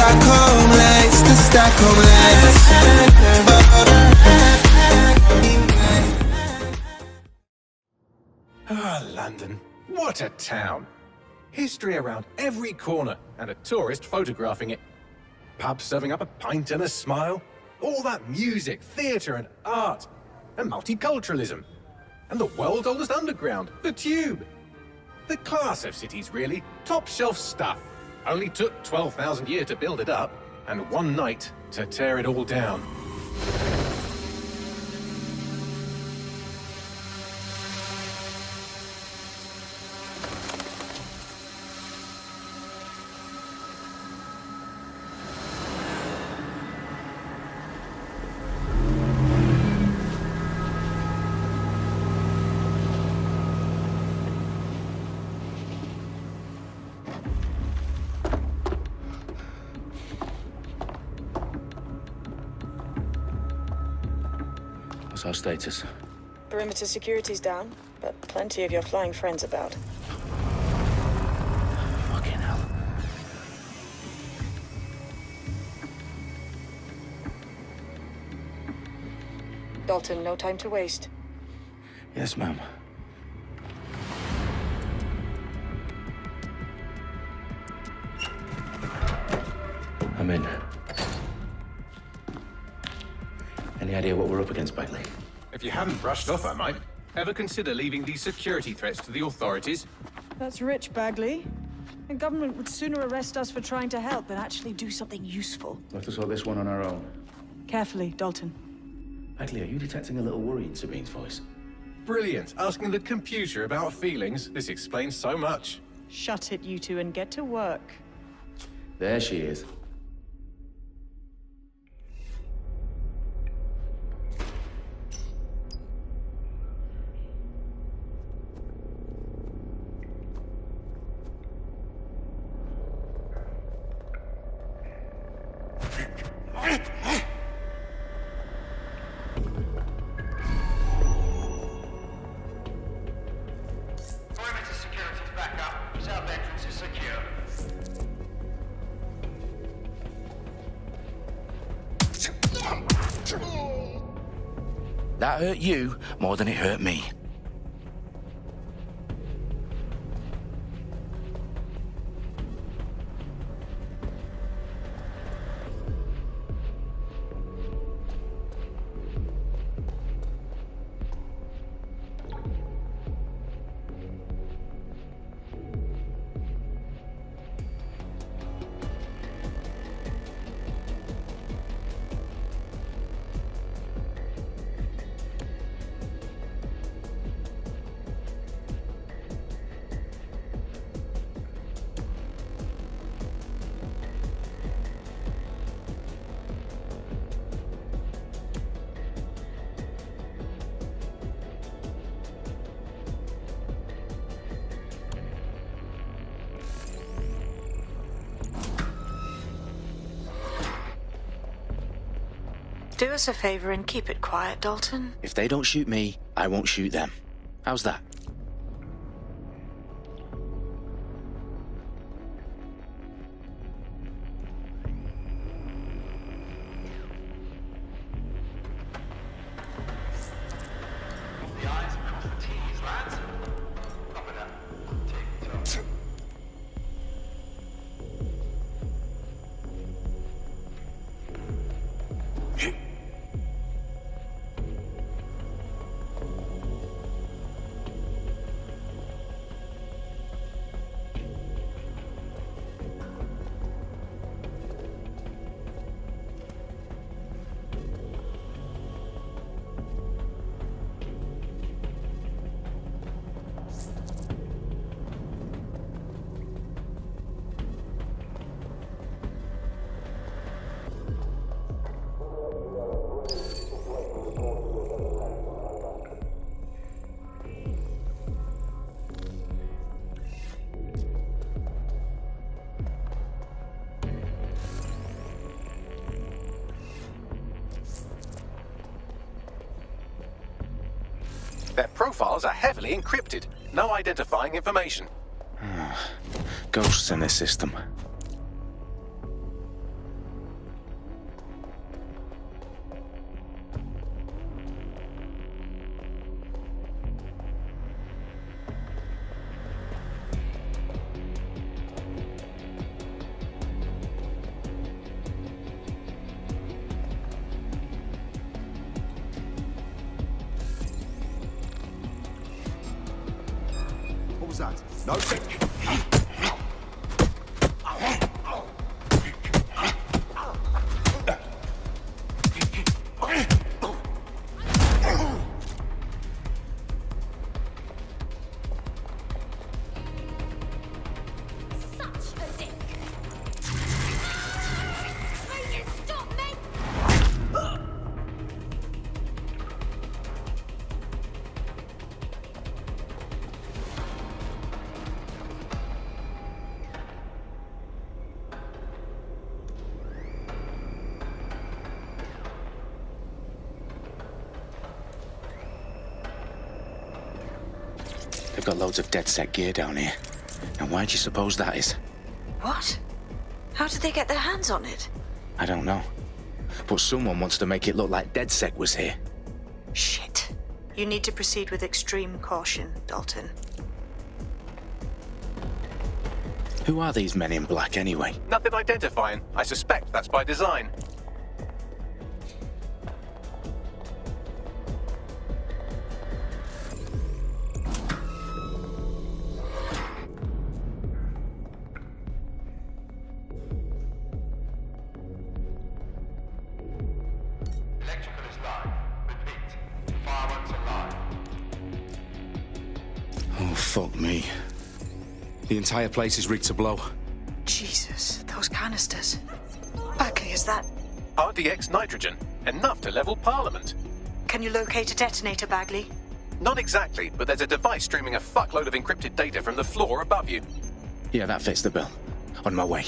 Stockholm lights, the Stockholm lights. Ah, London. What a town. History around every corner and a tourist photographing it. Pubs serving up a pint and a smile. All that music, theatre and art. And multiculturalism. And the world's oldest underground, the Tube. The class of cities, really. Top shelf stuff. Only took 12,000 years to build it up, and one night to tear it all down. What's our status? Perimeter security's down, but plenty of your flying friends about. Fucking hell. Dalton, no time to waste. Yes, ma'am. I'm in. Any idea what we're up against, Bagley? If you hadn't brushed off, I might. Ever consider leaving these security threats to the authorities? That's rich, Bagley. The government would sooner arrest us for trying to help than actually do something useful. We'll have to sort this one on our own. Carefully, Dalton. Bagley, are you detecting a little worry in Sabine's voice? Brilliant. Asking the computer about feelings. This explains so much. Shut it, you two, and get to work. There she is. That hurt you more than it hurt me. Do us a favor and keep it quiet, Dalton. If they don't shoot me, I won't shoot them. How's that? Their profiles are heavily encrypted. No identifying information. Ghosts in this system. sides. No check. They've got loads of DedSec gear down here. And why do you suppose that is? What? How did they get their hands on it? I don't know. But someone wants to make it look like DedSec was here. Shit. You need to proceed with extreme caution, Dalton. Who are these men in black anyway? Nothing identifying. I suspect that's by design. Oh, fuck me. The entire place is rigged to blow. Jesus, those canisters. Bagley, is that... RDX nitrogen. Enough to level Parliament. Can you locate a detonator, Bagley? Not exactly, but there's a device streaming a fuckload of encrypted data from the floor above you. Yeah, that fits the bill. On my way.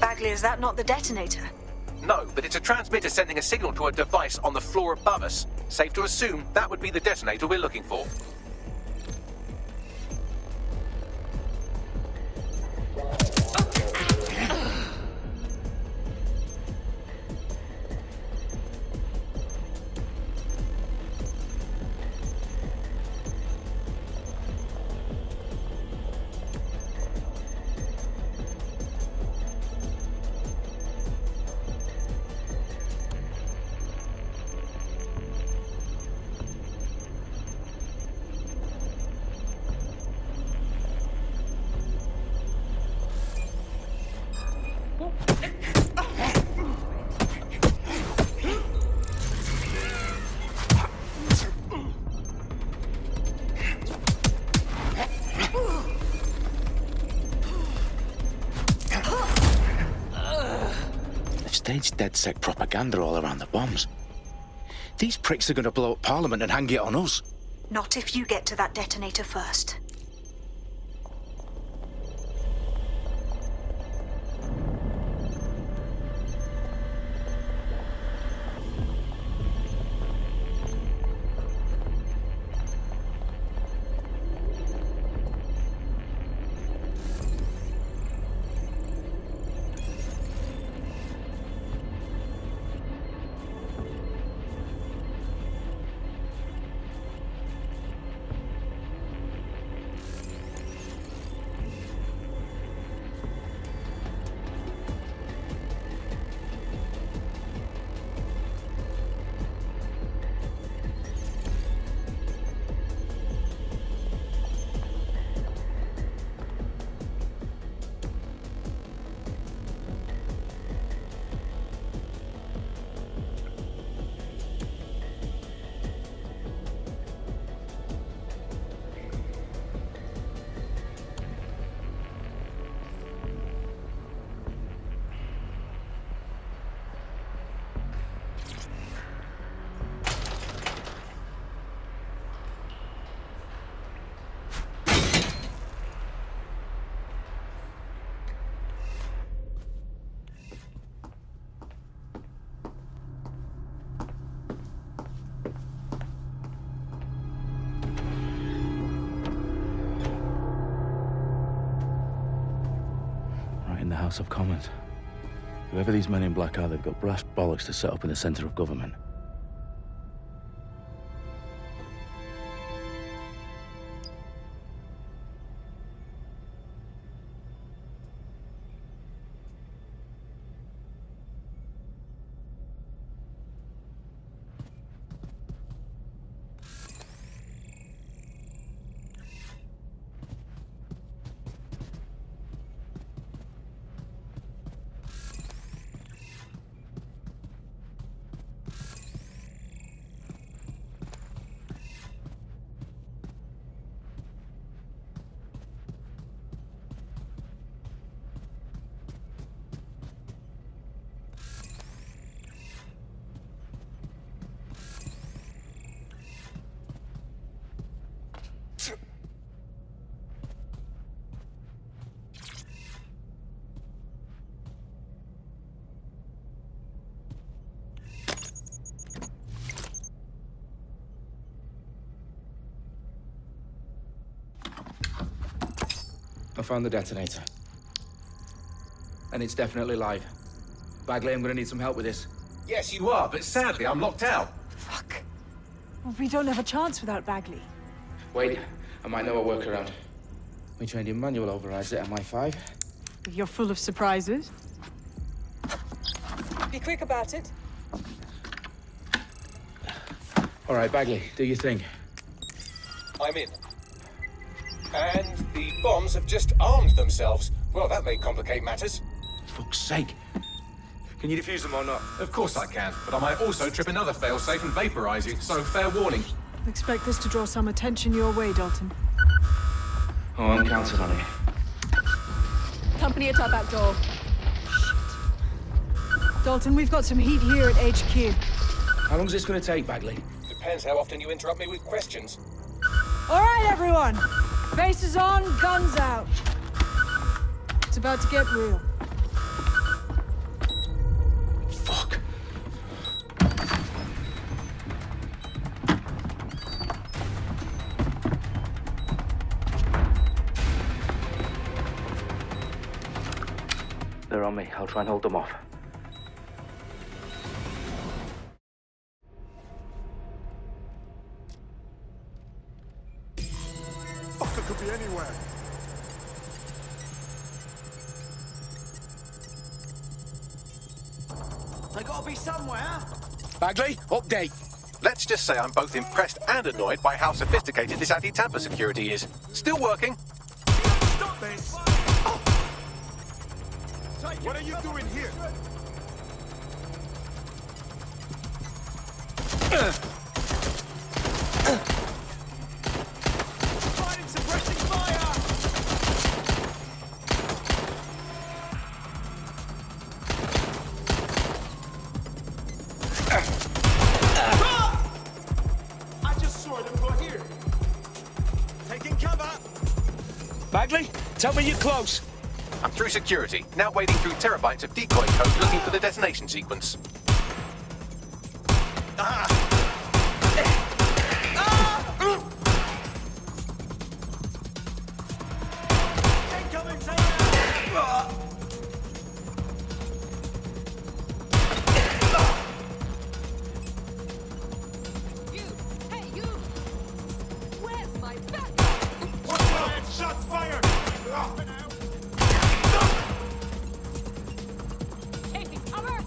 Bagley, is that not the detonator? No, but it's a transmitter sending a signal to a device on the floor above us. Safe to assume that would be the detonator we're looking for. Staged DedSec propaganda all around the bombs. These pricks are going to blow up Parliament and hang it on us. Not if you get to that detonator first. In the House of Commons. Whoever these men in black are, they've got brass bollocks to set up in the centre of government. I found the detonator. And it's definitely live. Bagley, I'm gonna need some help with this. Yes, you are, but sadly, I'm locked out. Fuck. Well, we don't have a chance without Bagley. Wait, I might know a workaround. We trained in manual overrides at MI5. You're full of surprises. Be quick about it. All right, Bagley, do your thing. I'm in. And the bombs have just armed themselves. Well, that may complicate matters. Fuck's sake. Can you defuse them or not? Of course I can, but I might also trip another failsafe and vaporize you, so fair warning. Expect this to draw some attention your way, Dalton. Oh, I'm counting on it. Company at our back door. Shit. Dalton, we've got some heat here at HQ. How long's this gonna take, Bagley? Depends how often you interrupt me with questions. All right, everyone. Faces on, guns out. It's about to get real. Fuck. They're on me. I'll try and hold them off. Fucker could be anywhere. They gotta be somewhere. Bagley, update. Let's just say I'm both impressed and annoyed by how sophisticated this anti-tamper security is. Still working. Stop this! What are you doing here? Fighting suppressing fire! I just saw them go here. Taking cover. Bagley, tell me you're close. I'm through security, now wading through terabytes of decoy code looking for the detonation sequence. Incoming takedown. Hey, you! Where's my back? Watch out! Shots fired! Taking cover!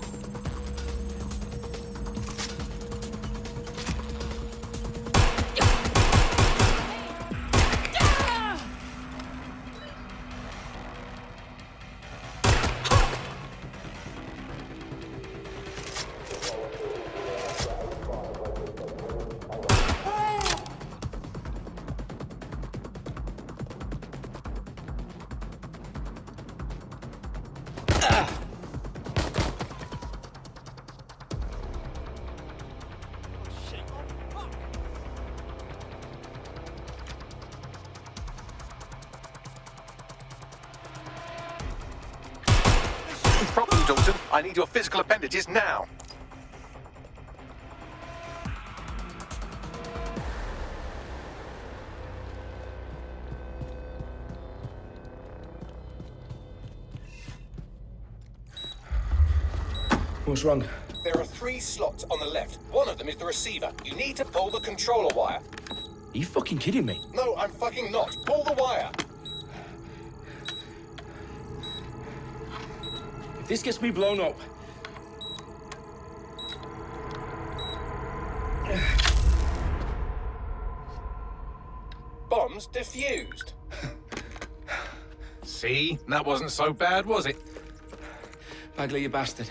Problem, Dalton. I need your physical appendages now. What's wrong? There are 3 slots on the left. One of them is the receiver. You need to pull the controller wire. Are you fucking kidding me? No, I'm fucking not. Pull the wire. If this gets me blown up... Bombs defused. See? That wasn't so bad, was it? Bagley, you bastard.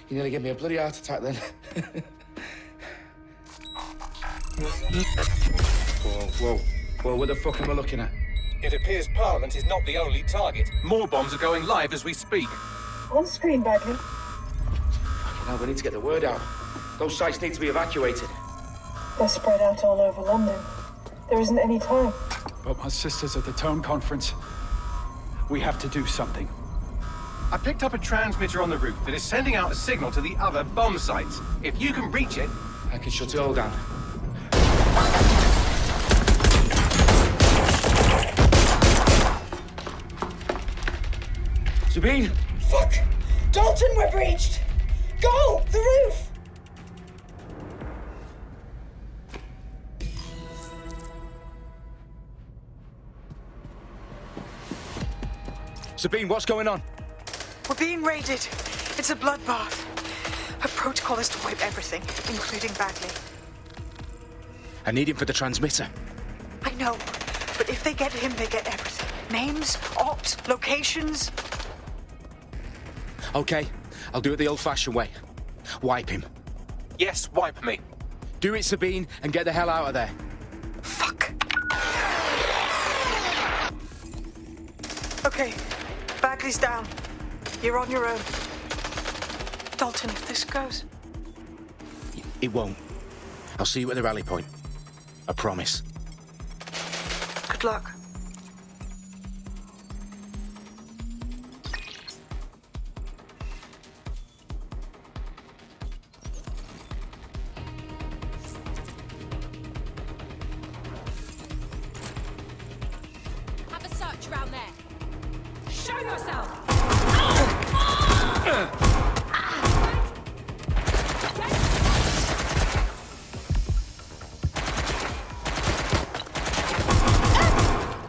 You nearly gave me a bloody heart attack then. Whoa, what the fuck am I looking at? It appears Parliament is not the only target. More bombs are going live as we speak. On screen, Bagley. Now we need to get the word out. Those sites need to be evacuated. They're spread out all over London. There isn't any time. But my sister's at the Tone Conference. We have to do something. I picked up a transmitter on the roof that is sending out a signal to the other bomb sites. If you can reach it... I can shut it all down. Sabine? Fuck! Dalton, we're breached! Go! The roof! Sabine, what's going on? We're being raided. It's a bloodbath. Our protocol is to wipe everything, including Bagley. I need him for the transmitter. I know, but if they get him, they get everything. Names, ops, locations. Okay, I'll do it the old-fashioned way. Wipe him. Yes, wipe me. Do it, Sabine, and get the hell out of there. Fuck. Okay, Bagley's down. You're on your own. Dalton, if this goes... It won't. I'll see you at the rally point. I promise. Good luck. Have a search around there. Show yourself!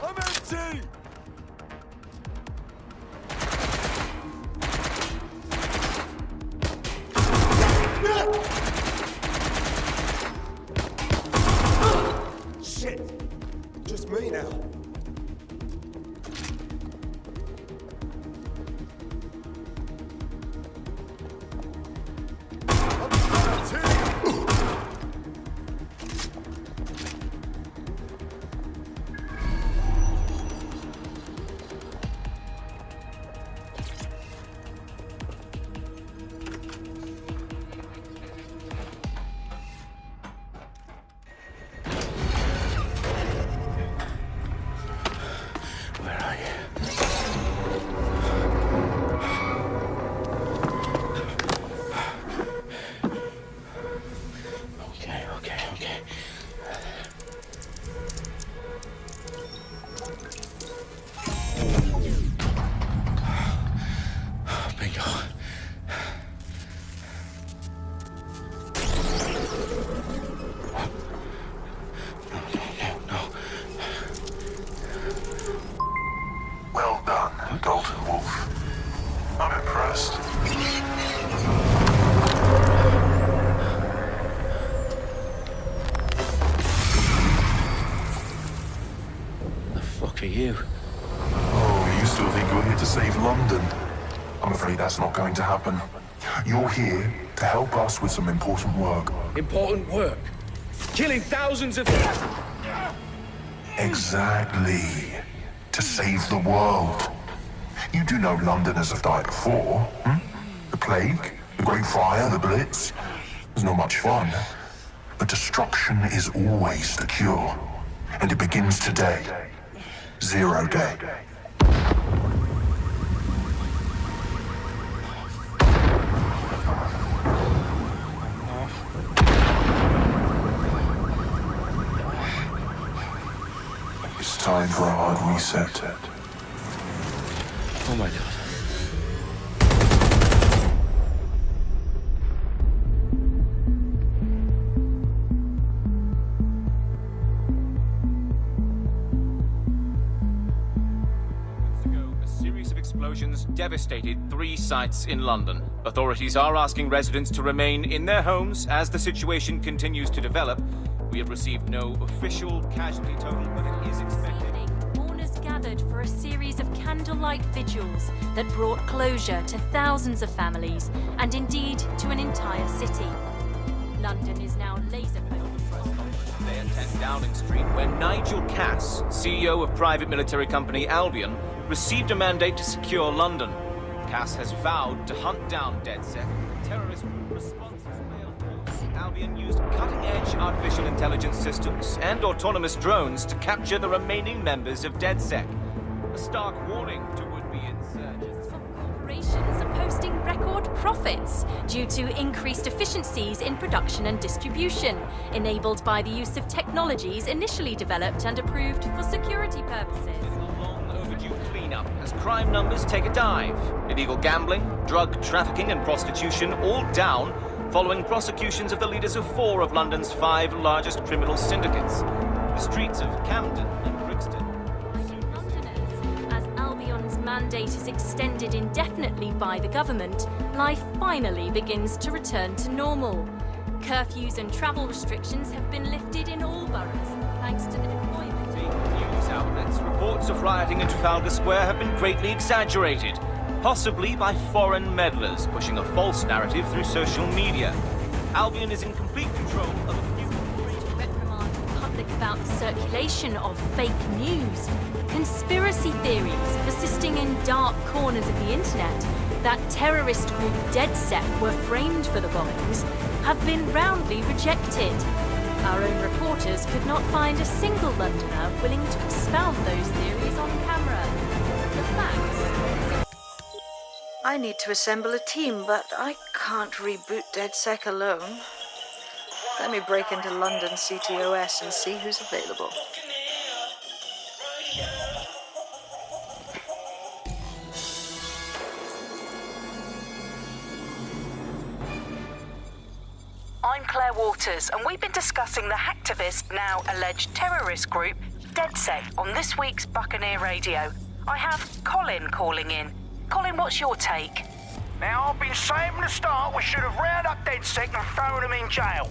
I'm empty! Shit! Just me now. Where are you? Okay. Bingo. No. Well done, Dalton Wolf. I'm impressed. The fuck are you? Oh, you still think you're here to save London? I'm afraid that's not going to happen. You're here to help us with some important work. Important work. Killing thousands of... Exactly. To save the world. You do know Londoners have died before, hmm? The plague, the Great Fire, the Blitz. It's not much fun. But destruction is always the cure. And it begins today. 0 day. It's time for a hard reset. Oh my God. A series of explosions devastated 3 sites in London. Authorities are asking residents to remain in their homes as the situation continues to develop. We have received no official casualty total, but it is expected. Mourners gathered for a series of candlelight vigils that brought closure to thousands of families and indeed to an entire city. London is now laser focused. They attend Downing Street when Nigel Cass, CEO of private military company Albion, received a mandate to secure London. Cass has vowed to hunt down DedSec. Terrorist responses failed. Albion used cutting-edge artificial intelligence systems and autonomous drones to capture the remaining members of DedSec. A stark warning to would-be insurgents. Corporations are posting record profits due to increased efficiencies in production and distribution, enabled by the use of technologies initially developed and approved for security purposes. A long overdue overdue cleanup as crime numbers take a dive. Illegal gambling, drug trafficking and prostitution all down following prosecutions of the leaders of 4 of London's 5 largest criminal syndicates. The streets of Camden and Brixton. Londoners, as Albion's mandate is extended indefinitely by the government, life finally begins to return to normal. Curfews and travel restrictions have been lifted in all boroughs, thanks to the deployment. News outlets, reports of rioting in Trafalgar Square have been greatly exaggerated, possibly by foreign meddlers pushing a false narrative through social media. Albion is in complete control of a few... To reprimand the public about the circulation of fake news, conspiracy theories persisting in dark corners of the internet that terrorist group DedSec were framed for the bombings have been roundly rejected. Our own reporters could not find a single Londoner willing to expound those theories on camera. The facts... I need to assemble a team, but I can't reboot DedSec alone. Let me break into London CTOS and see who's available. I'm Claire Waters, and we've been discussing the hacktivist, now alleged terrorist group, DedSec, on this week's Buccaneer Radio. I have Colin calling in. Colin, what's your take? Now, I've been saying from the start we should have rounded up DedSec and thrown them in jail.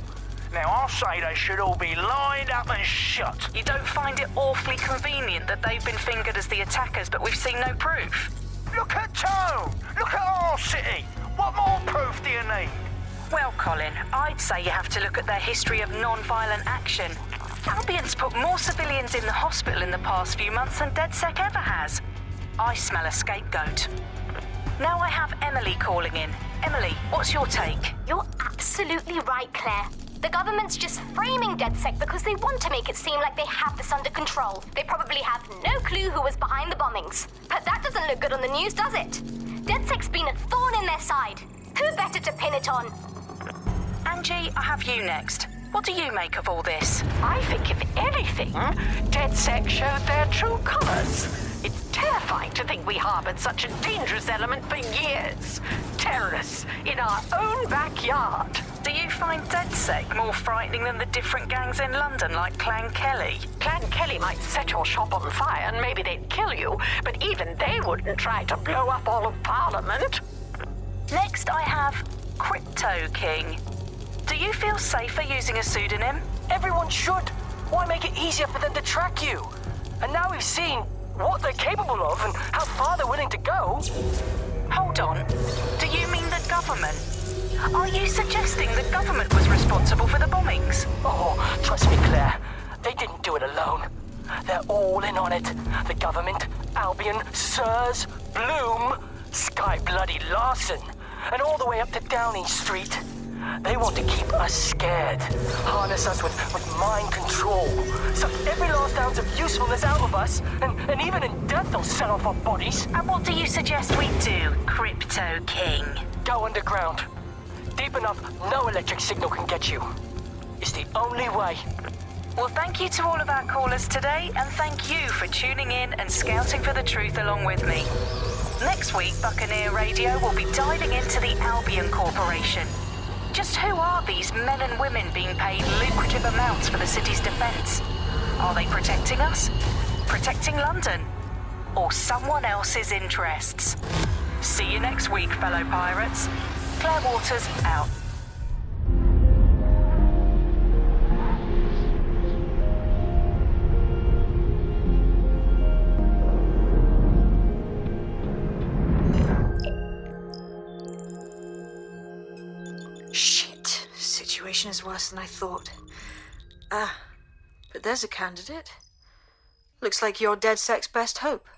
Now, I'll say they should all be lined up and shot. You don't find it awfully convenient that they've been fingered as the attackers, but we've seen no proof? Look at Tone! Look at our city! What more proof do you need? Well, Colin, I'd say you have to look at their history of non-violent action. Albion's put more civilians in the hospital in the past few months than DedSec ever has. I smell a scapegoat. Now I have Emily calling in. Emily, what's your take? You're absolutely right, Claire. The government's just framing DedSec because they want to make it seem like they have this under control. They probably have no clue who was behind the bombings. But that doesn't look good on the news, does it? DedSec's been a thorn in their side. Who better to pin it on? Angie, I have you next. What do you make of all this? I think, if anything, DedSec showed their true colors. It's terrifying to think we harbored such a dangerous element for years. Terrorists in our own backyard. Do you find DedSec more frightening than the different gangs in London, like Clan Kelly? Clan Kelly might set your shop on fire and maybe they'd kill you, but even they wouldn't try to blow up all of Parliament. Next, I have Crypto King. Do you feel safer using a pseudonym? Everyone should. Why make it easier for them to track you? And now we've seen what they're capable of and how far they're willing to go. Hold on. Do you mean the government? Are you suggesting the government was responsible for the bombings? Oh, trust me, Claire. They didn't do it alone. They're all in on it. The government, Albion, Sirs, Bloom, Sky Bloody Larson, and all the way up to Downing Street. They want to keep us scared, harness us with mind control, suck every last ounce of usefulness out of us, and even in death they'll sell off our bodies. And what do you suggest we do, Crypto King? Go underground. Deep enough, no electric signal can get you. It's the only way. Well, thank you to all of our callers today, and thank you for tuning in and scouting for the truth along with me. Next week, Buccaneer Radio will be diving into the Albion Corporation. Just who are these men and women being paid lucrative amounts for the city's defense? Are they protecting us? Protecting London? Or someone else's interests? See you next week, fellow pirates. Claire Waters, out. Shit. Situation is worse than I thought. But there's a candidate. Looks like you're DedSec's best hope.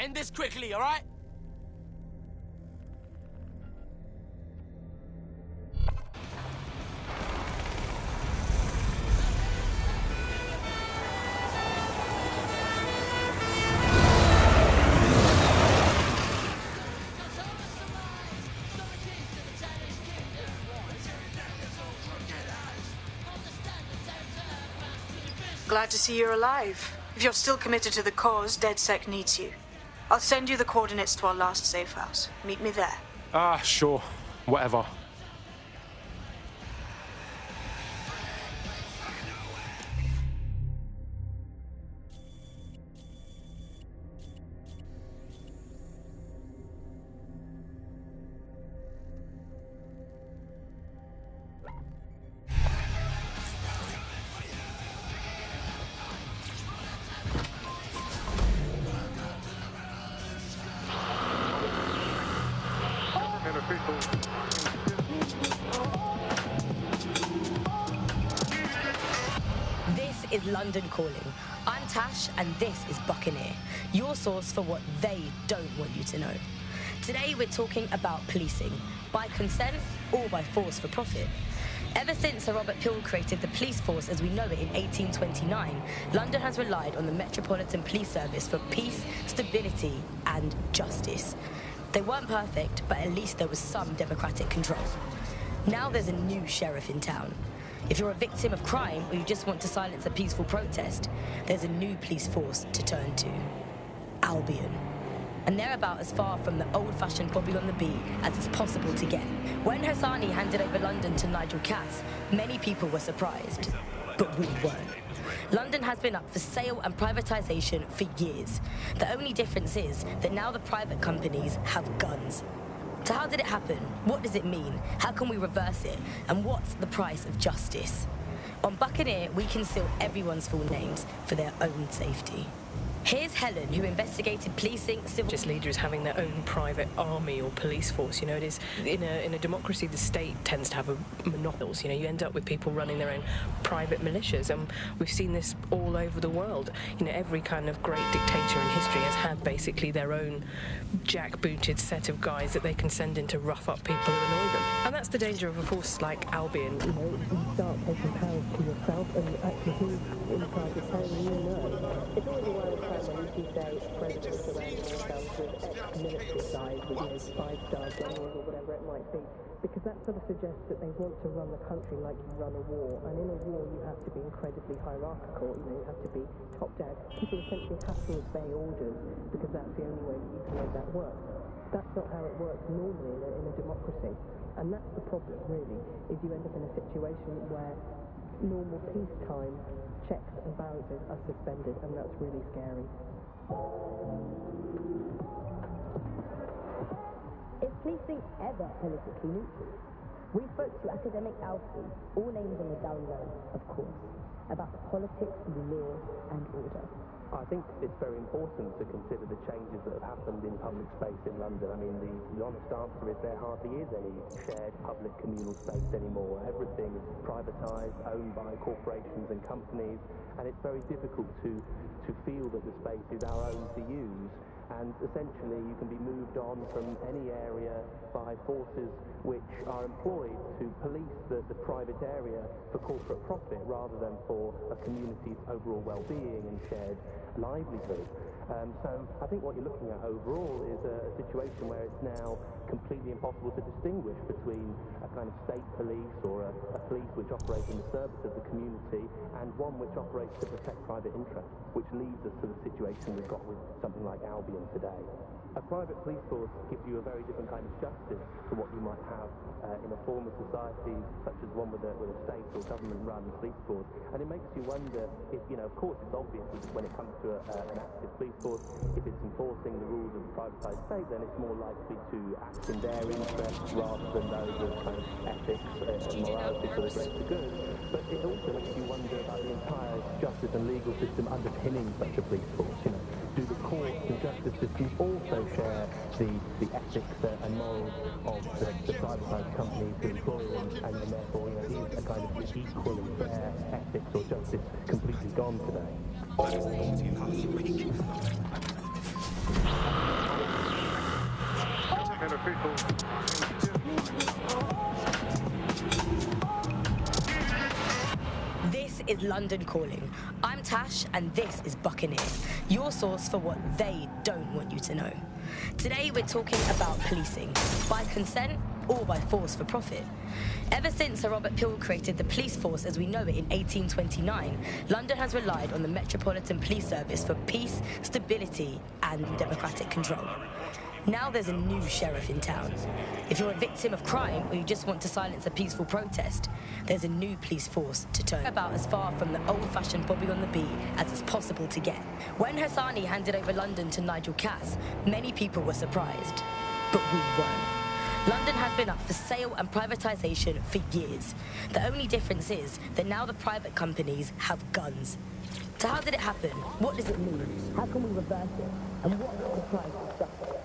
End this quickly, all right? Glad to see you're alive. If you're still committed to the cause, DedSec needs you. I'll send you the coordinates to our last safe house. Meet me there. Ah, sure. Whatever. This is London Calling. I'm Tash, and this is Buccaneer, your source for what they don't want you to know. Today we're talking about policing, by consent or by force for profit. Ever since Sir Robert Peel created the police force as we know it in 1829, London has relied on the Metropolitan Police Service for peace, stability, and justice. They weren't perfect, but at least there was some democratic control. Now there's a new sheriff in town. If you're a victim of crime or you just want to silence a peaceful protest, there's a new police force to turn to. Albion. And they're about as far from the old-fashioned Bobby on the beat as it's possible to get. When Hassani handed over London to Nigel Cass, many people were surprised, but we weren't. London has been up for sale and privatisation for years. The only difference is that now the private companies have guns. So how did it happen? What does it mean? How can we reverse it? And what's the price of justice? On Buccaneer, we conceal everyone's full names for their own safety. Here's Helen, who investigated policing, civil... Just leaders having their own private army or police force. You know, it is in a democracy, the state tends to have a monopoly. You know, you end up with people running their own private militias, and we've seen this all over the world. You know, every kind of great dictator in history has had basically their own jackbooted set of guys that they can send in to rough up people who annoy them. And that's the danger of a force like Albion. You know, you start taking powers to yourself, and actually who's in charge of telling you no. It's always a wild time when you say presidents surrounding themselves with ex-military guys with, you know, 5-star generals or whatever it might be, because that sort of suggests that they want to run the country like you run a war, and in a war you have to be incredibly hierarchical. You know, you have to be top down. People essentially have to obey orders because that's the only way that you can make that work. That's not how it works normally in a democracy, and that's the problem really, is you end up in a situation where normal peacetime checks and balances are suspended, and that's really scary. Is policing ever politically neutral? We spoke to academic Alfie, all names on the down low, of course, about the politics, law and order. I think it's very important to consider the changes that have happened in public space in London. I mean, the honest answer is there hardly is any shared public communal space anymore. Everything is privatised, owned by corporations and companies, and it's very difficult to feel that the space is our own to use. And essentially you can be moved on from any area by forces which are employed to police the private area for corporate profit rather than for a community's overall well-being and shared livelihood. So I think what you're looking at overall is a situation where it's now completely impossible to distinguish between a kind of state police or a police which operates in the service of the community and one which operates to protect private interests, which leads us to the situation we've got with something like Albion today. A private police force gives you a very different kind of justice to what you might have in a form of society such as one with a state or government-run police force. And it makes you wonder if, you know, of course it's obvious when it comes to an active police force, if it's enforcing the rules of the privatised state, then it's more likely to act in their interests rather than those of kind of ethics and morality for the greater good. But it also makes you wonder about the entire justice and legal system underpinning such a police force. You know, do the courts and justice systems also share the ethics and morals of the privatised companies who employ them, and therefore, you know, is a kind of equal and fair ethics or justice completely gone today? This is London Calling. I'm Tash, and this is Buccaneer, your source for what they don't want you to know. Today we're talking about policing, by consent or by force for profit. Ever since Sir Robert Peel created the police force as we know it in 1829, London has relied on the Metropolitan Police Service for peace, stability, and democratic control. Now there's a new sheriff in town. If you're a victim of crime or you just want to silence a peaceful protest, there's a new police force to turn. About as far from the old-fashioned Bobby on the beat as it's possible to get. When Hassani handed over London to Nigel Cass, many people were surprised, but we weren't. London has been up for sale and privatisation for years. The only difference is that now the private companies have guns. So how did it happen? What does it mean? How can we reverse it? And what is the price of justice?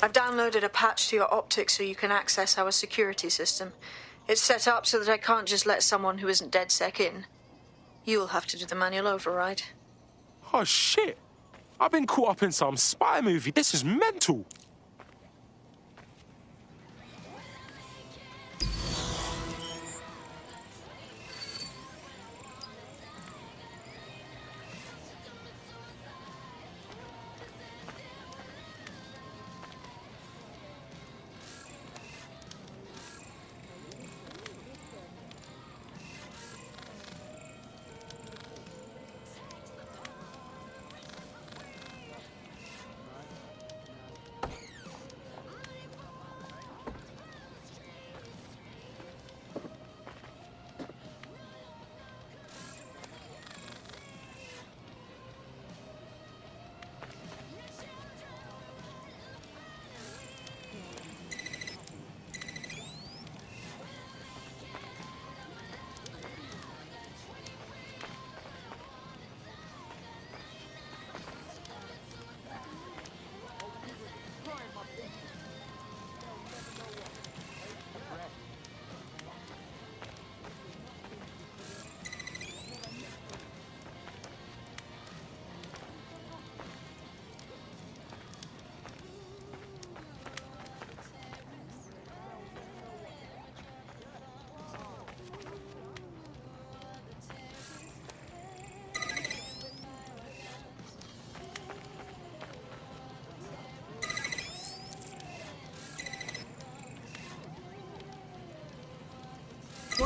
I've downloaded a patch to your optics so you can access our security system. It's set up so that I can't just let someone who isn't DedSec in. You'll have to do the manual override. Oh, shit. I've been caught up in some spy movie. This is mental.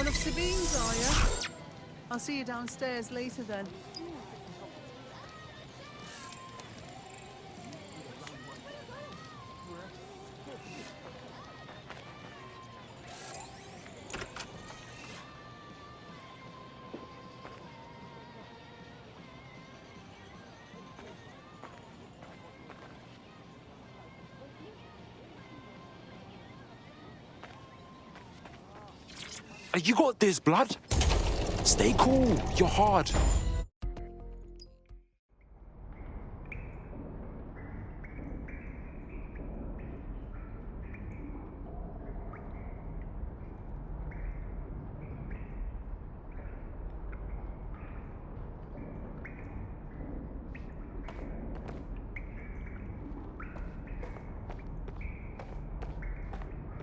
One of Sabine's, are you? I'll see you downstairs later then. You got this, blood. Stay cool. You're hard.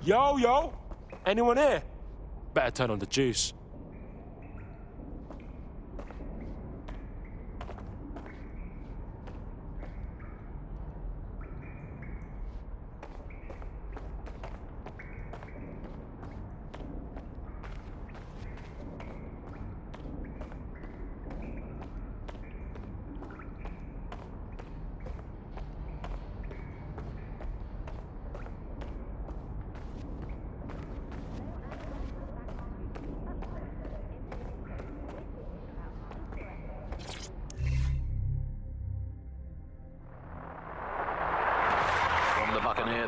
Yo. Anyone here? Better turn on the juice.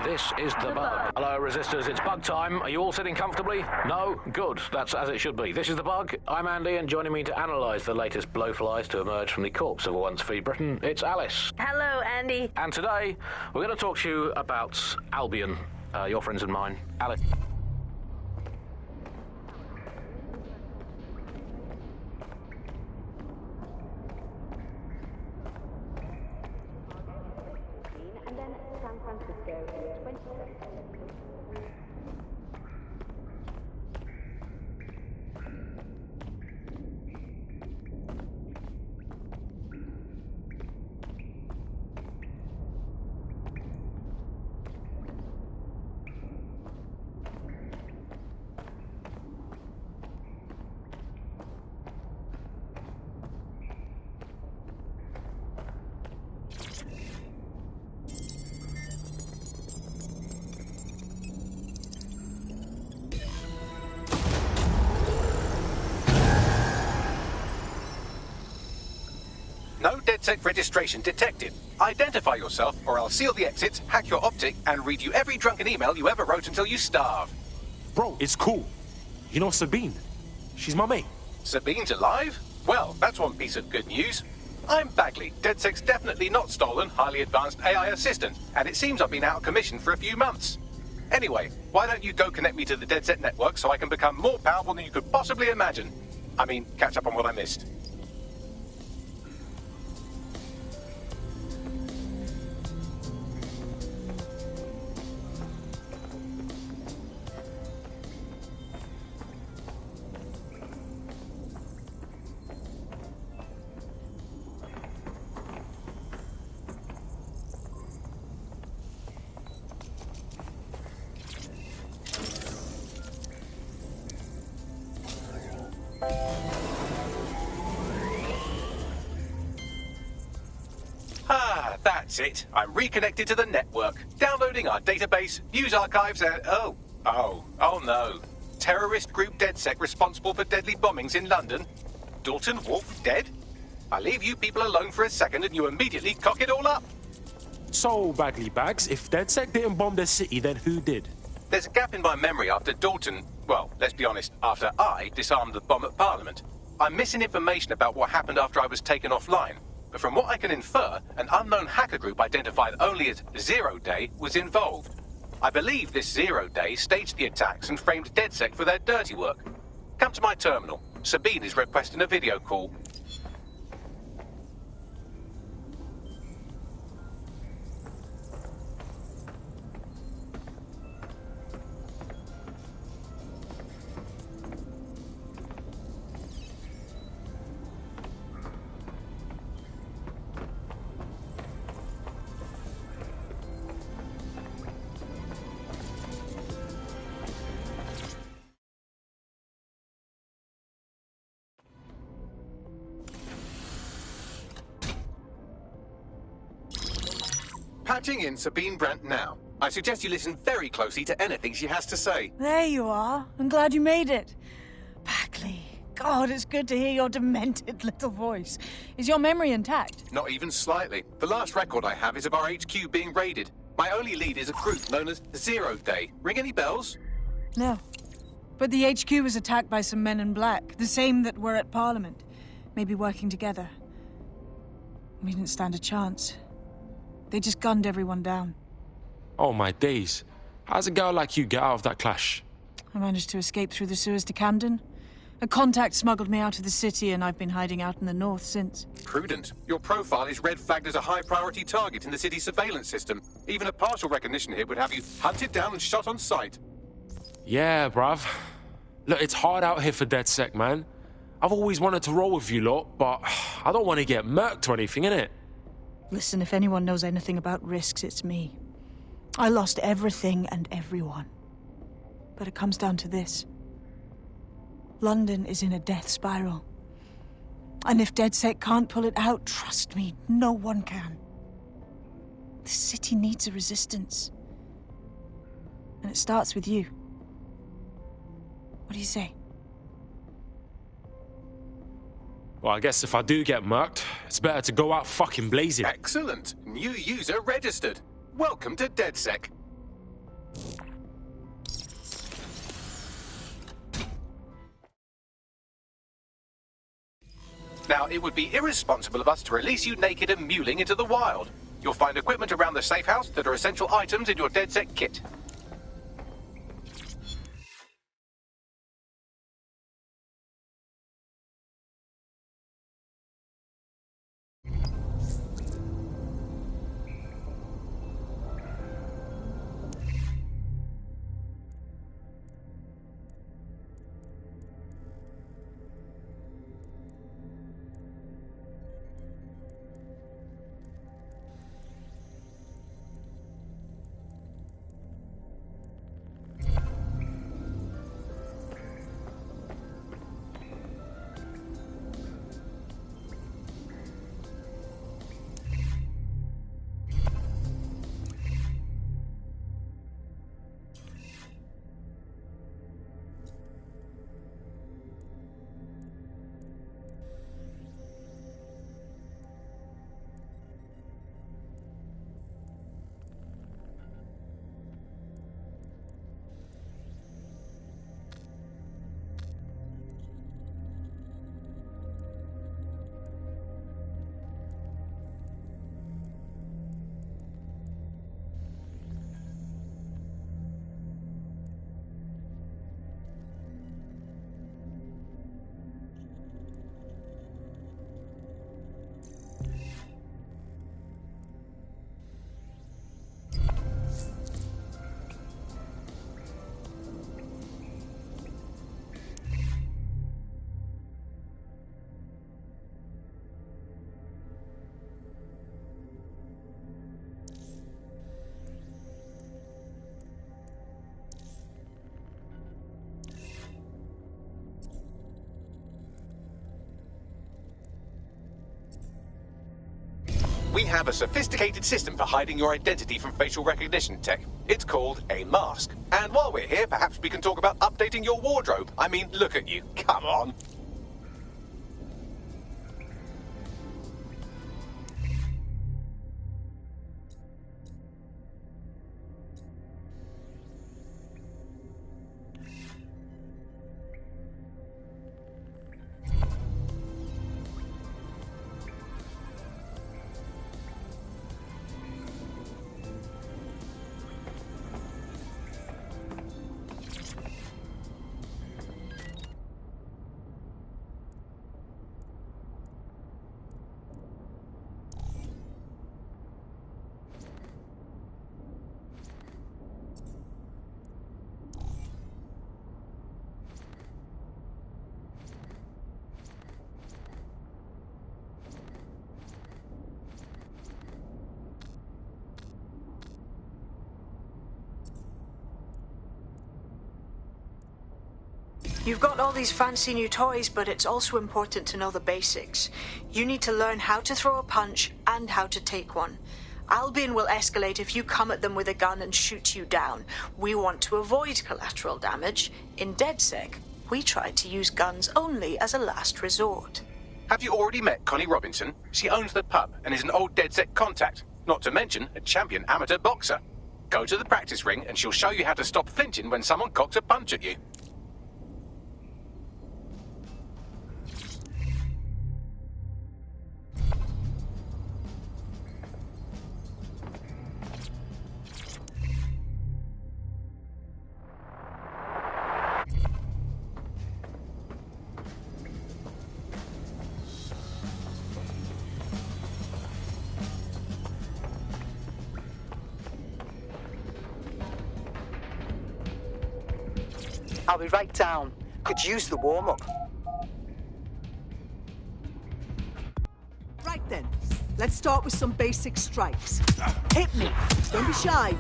This is the Bug. Hello, Resistors, it's Bug time. Are you all sitting comfortably? No? Good. That's as it should be. This is the Bug. I'm Andy, and joining me to analyse the latest blowflies to emerge from the corpse of a once free Britain, it's Alice. Hello, Andy. And today, we're going to talk to you about Albion, your friends and mine. Alice. And then San Francisco in 2017. No DedSec registration detected. Identify yourself, or I'll seal the exits, hack your optic, and read you every drunken email you ever wrote until you starve. Bro, it's cool. You know Sabine? She's my mate. Sabine's alive? Well, that's one piece of good news. I'm Bagley, DedSec's definitely not stolen, highly advanced AI assistant, and it seems I've been out of commission for a few months. Anyway, why don't you go connect me to the DedSec network so I can become more powerful than you could possibly imagine? I mean, catch up on what I missed. Ah, that's it. I'm reconnected to the network. Downloading our database, news archives, and... Oh no. Terrorist group DedSec responsible for deadly bombings in London. Dalton Wolf dead? I leave you people alone for a second and you immediately cock it all up. So, Bagley Bags, if DedSec didn't bomb the city, then who did? There's a gap in my memory after Dalton... Well, let's be honest, after I disarmed the bomb at Parliament. I'm missing information about what happened after I was taken offline. But from what I can infer, an unknown hacker group identified only as Zero Day was involved. I believe this Zero Day staged the attacks and framed DedSec for their dirty work. Come to my terminal. Sabine is requesting a video call. Patching in Sabine Brandt now. I suggest you listen very closely to anything she has to say. There you are. I'm glad you made it. Packley. God, it's good to hear your demented little voice. Is your memory intact? Not even slightly. The last record I have is of our HQ being raided. My only lead is a group known as Zero Day. Ring any bells? No. But the HQ was attacked by some men in black, the same that were at Parliament. Maybe working together. We didn't stand a chance. They just gunned everyone down. Oh my days. How's a girl like you get out of that clash? I managed to escape through the sewers to Camden. A contact smuggled me out of the city, and I've been hiding out in the north since. Prudent. Your profile is red flagged as a high-priority target in the city's surveillance system. Even a partial recognition here would have you hunted down and shot on sight. Yeah, bruv. Look, it's hard out here for DedSec, man. I've always wanted to roll with you lot, but I don't want to get murked or anything, innit? Listen, if anyone knows anything about risks, it's me. I lost everything and everyone. But it comes down to this. London is in a death spiral. And if DedSec can't pull it out, trust me, no one can. The city needs a resistance. And it starts with you. What do you say? Well, I guess if I do get murked, it's better to go out fucking blazing. Excellent. New user registered. Welcome to DedSec. Now, it would be irresponsible of us to release you naked and mewling into the wild. You'll find equipment around the safe house that are essential items in your DedSec kit. We have a sophisticated system for hiding your identity from facial recognition tech. It's called a mask. And while we're here, perhaps we can talk about updating your wardrobe. I mean, look at you. Come on. You've got all these fancy new toys, but it's also important to know the basics. You need to learn how to throw a punch and how to take one. Albion will escalate if you come at them with a gun and shoot you down. We want to avoid collateral damage. In DedSec, we try to use guns only as a last resort. Have you already met Connie Robinson? She owns the pub and is an old DedSec contact, not to mention a champion amateur boxer. Go to the practice ring and she'll show you how to stop flinching when someone cocks a punch at you. I'll be right down. Could use the warm-up. Right then, let's start with some basic strikes. Hit me. Don't be shy.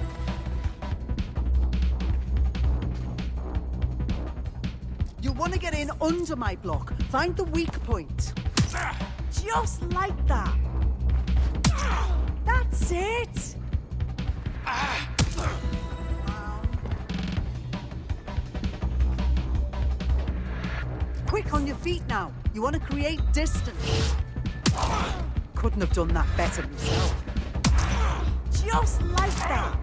You'll want to get in under my block. Find the weak point. Just like that. That's it. Quick on your feet now. You want to create distance. Couldn't have done that better myself. Just like that.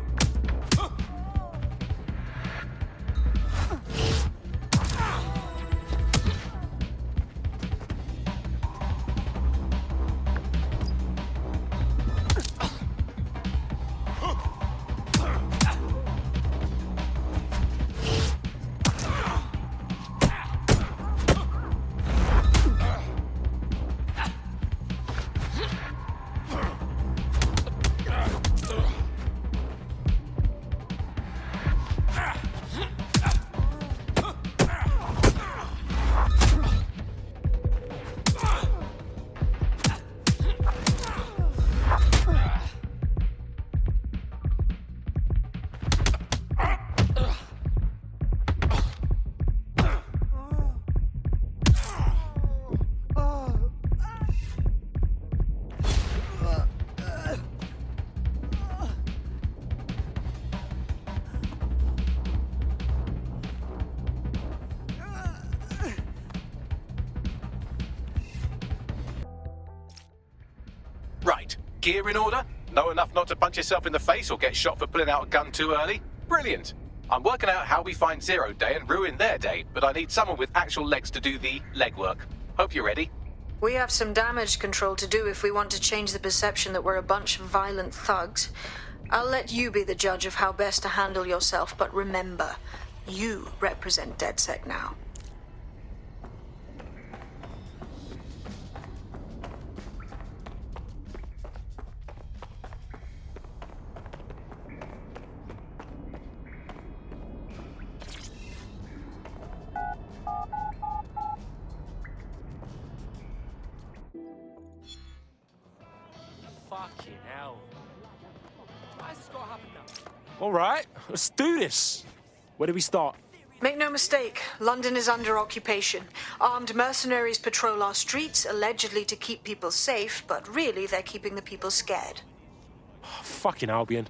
Right, gear in order? Know enough not to punch yourself in the face or get shot for pulling out a gun too early? Brilliant! I'm working out how we find Zero Day and ruin their day, but I need someone with actual legs to do the legwork. Hope you're ready. We have some damage control to do if we want to change the perception that we're a bunch of violent thugs. I'll let you be the judge of how best to handle yourself, but remember, you represent DedSec now. Fucking hell. Why has this got to happen now? All right, let's do this. Where do we start? Make no mistake, London is under occupation. Armed mercenaries patrol our streets, allegedly to keep people safe, but really they're keeping the people scared. Oh, fucking Albion.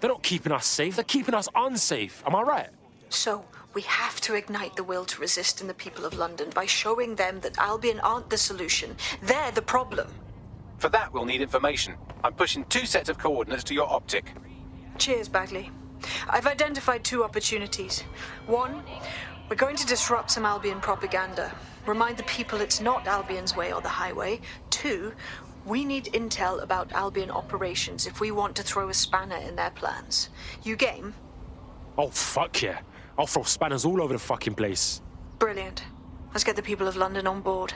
They're not keeping us safe, they're keeping us unsafe. Am I right? So, we have to ignite the will to resist in the people of London by showing them that Albion aren't the solution. They're the problem. For that, we'll need information. I'm pushing 2 sets of coordinates to your optic. Cheers, Bagley. I've identified 2 opportunities. 1, we're going to disrupt some Albion propaganda. Remind the people it's not Albion's way or the highway. 2, we need intel about Albion operations if we want to throw a spanner in their plans. You game? Oh, fuck yeah. I'll throw spanners all over the fucking place. Brilliant. Let's get the people of London on board.